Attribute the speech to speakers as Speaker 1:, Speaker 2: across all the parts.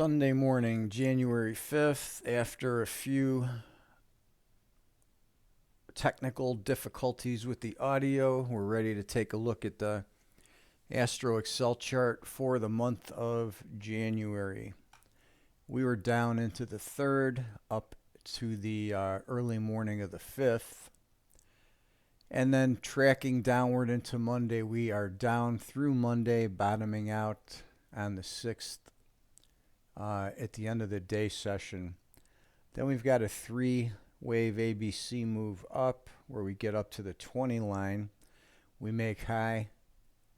Speaker 1: Sunday morning, January 5th, after a few technical difficulties with the audio, we're ready to take a look at the Astro Excel chart for the month of January. We were down into the 3rd, up to the early morning of the 5th. And then tracking downward into Monday, we are down through Monday, bottoming out on the 6th at the end of the day session. Then we've got a 3-wave ABC move up where we get up to the 20 line. We make high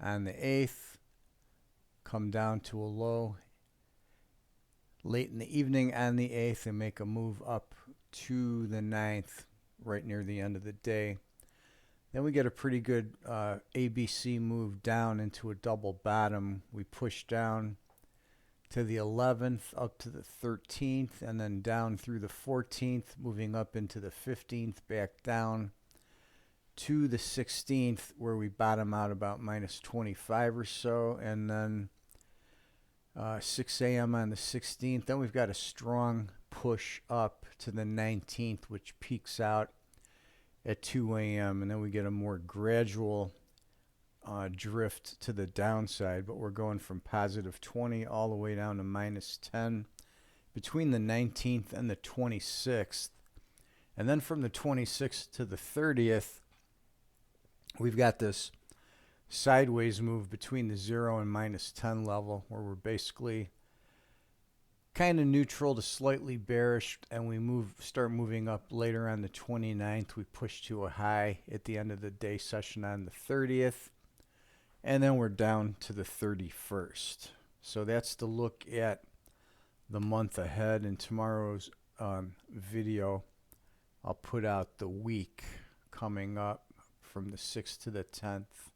Speaker 1: on the 8th, come down to a low late in the evening on the 8th, and make a move up to the 9th right near the end of the day. Then we get a pretty good ABC move down into a double bottom. We push down to the 11th, up to the 13th, and then down through the 14th, moving up into the 15th, back down to the 16th, where we bottom out about minus 25 or so, and then 6 a.m. on the 16th. Then we've got a strong push up to the 19th, which peaks out at 2 a.m. and then we get a more gradual drift to the downside, but we're going from positive 20 all the way down to minus 10 between the 19th and the 26th. And then from the 26th to the 30th, we've got this sideways move between the 0 and minus 10 level, where we're basically kind of neutral to slightly bearish, and we start moving up later on the 29th. We push to a high at the end of the day session on the 30th, and then we're down to the 31st. So that's the look at the month ahead. In tomorrow's video, I'll put out the week coming up from the 6th to the 10th.